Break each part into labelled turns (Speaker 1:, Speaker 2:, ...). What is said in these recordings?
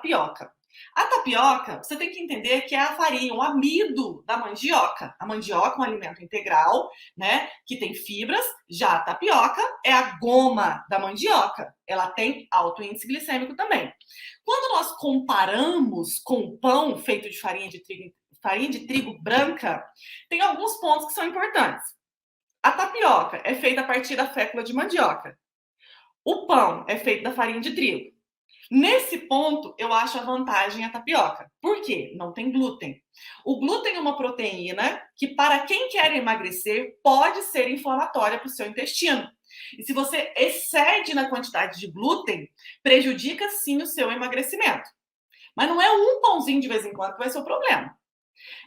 Speaker 1: tapioca. A tapioca, você tem que entender que é a farinha, o amido da mandioca. A mandioca é um alimento integral, né, que tem fibras. Já a tapioca é a goma da mandioca. Ela tem alto índice glicêmico também. Quando nós comparamos com o pão feito de farinha de trigo branca, tem alguns pontos que são importantes. A tapioca é feita a partir da fécula de mandioca. O pão é feito da farinha de trigo. Nesse ponto, eu acho a vantagem a tapioca. Por quê? Não tem glúten. O glúten é uma proteína que, para quem quer emagrecer, pode ser inflamatória para o seu intestino. E se você excede na quantidade de glúten, prejudica sim o seu emagrecimento. Mas não é um pãozinho de vez em quando que vai ser o problema.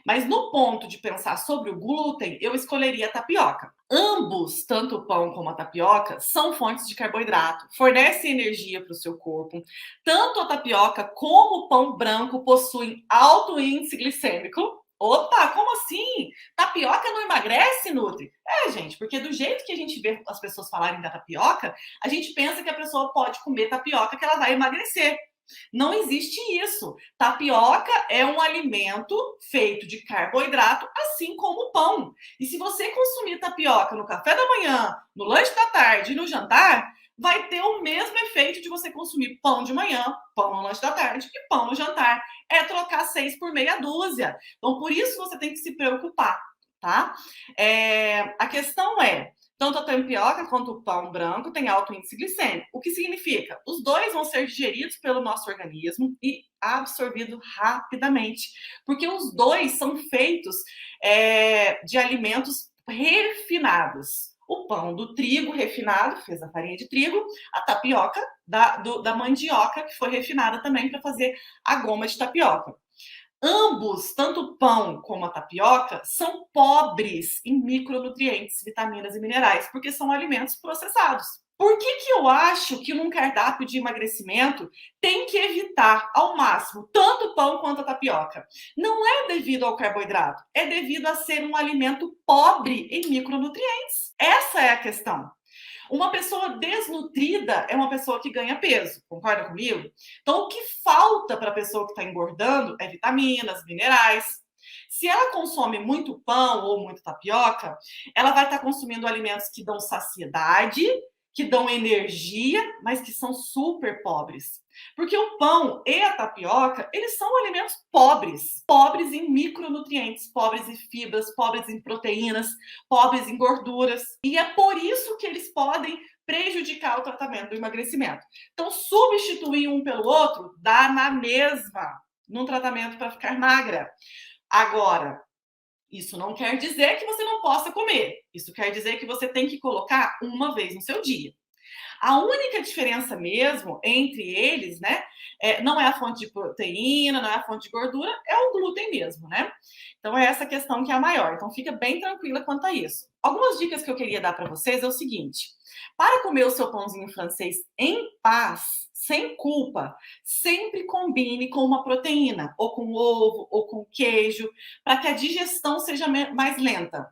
Speaker 1: Mas no ponto de pensar sobre o glúten, eu escolheria a tapioca. Ambos, tanto o pão como a tapioca, são fontes de carboidrato, fornecem energia para o seu corpo. Tanto a tapioca como o pão branco possuem alto índice glicêmico. Opa, como assim? Tapioca não emagrece, Nutri? É, gente, porque do jeito que a gente vê as pessoas falarem da tapioca, a gente pensa que a pessoa pode comer tapioca que ela vai emagrecer. Não existe isso. Tapioca é um alimento feito de carboidrato, assim como o pão. E se você consumir tapioca no café da manhã, no lanche da tarde e no jantar, vai ter o mesmo efeito de você consumir pão de manhã, pão no lanche da tarde e pão no jantar. É trocar 6 por meia dúzia. Então, por isso você tem que se preocupar, tá? A questão é, tanto a tapioca quanto o pão branco têm alto índice glicêmico. O que significa? Os dois vão ser digeridos pelo nosso organismo e absorvidos rapidamente. Porque os dois são feitos de alimentos refinados. O pão do trigo refinado, fez a farinha de trigo, a tapioca da mandioca, que foi refinada também para fazer a goma de tapioca. Ambos, tanto o pão como a tapioca, são pobres em micronutrientes, vitaminas e minerais, porque são alimentos processados. Por que eu acho que num cardápio de emagrecimento tem que evitar ao máximo tanto o pão quanto a tapioca? Não é devido ao carboidrato, é devido a ser um alimento pobre em micronutrientes. Essa é a questão. Uma pessoa desnutrida é uma pessoa que ganha peso, concorda comigo? Então, o que falta para a pessoa que está engordando é vitaminas, minerais. Se ela consome muito pão ou muito tapioca, ela vai estar consumindo alimentos que dão saciedade, que dão energia, mas que são super pobres. Porque o pão e a tapioca, eles são alimentos pobres, pobres em micronutrientes, pobres em fibras, pobres em proteínas, pobres em gorduras. E é por isso que eles podem prejudicar o tratamento do emagrecimento. Então, substituir um pelo outro dá na mesma num tratamento para ficar magra. Agora, isso não quer dizer que você não possa comer. Isso quer dizer que você tem que colocar uma vez no seu dia. A única diferença mesmo entre eles, né, não é a fonte de proteína, não é a fonte de gordura, é o glúten mesmo, né? Então é essa questão que é a maior. Então fica bem tranquila quanto a isso. Algumas dicas que eu queria dar para vocês é o seguinte: para comer o seu pãozinho francês em paz, sem culpa, sempre combine com uma proteína, ou com ovo, ou com queijo, para que a digestão seja mais lenta.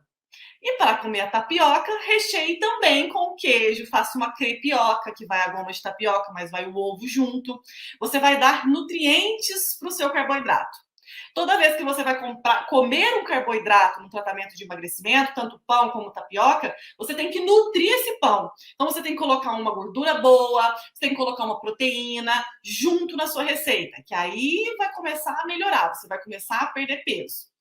Speaker 1: E para comer a tapioca, recheie também com o queijo. Faça uma crepioca, que vai a goma de tapioca, mas vai o ovo junto. Você vai dar nutrientes para o seu carboidrato. Toda vez que você vai comer um carboidrato no tratamento de emagrecimento, tanto pão como tapioca, você tem que nutrir esse pão. Então você tem que colocar uma gordura boa, você tem que colocar uma proteína junto na sua receita, que aí vai começar a melhorar, você vai começar a perder peso.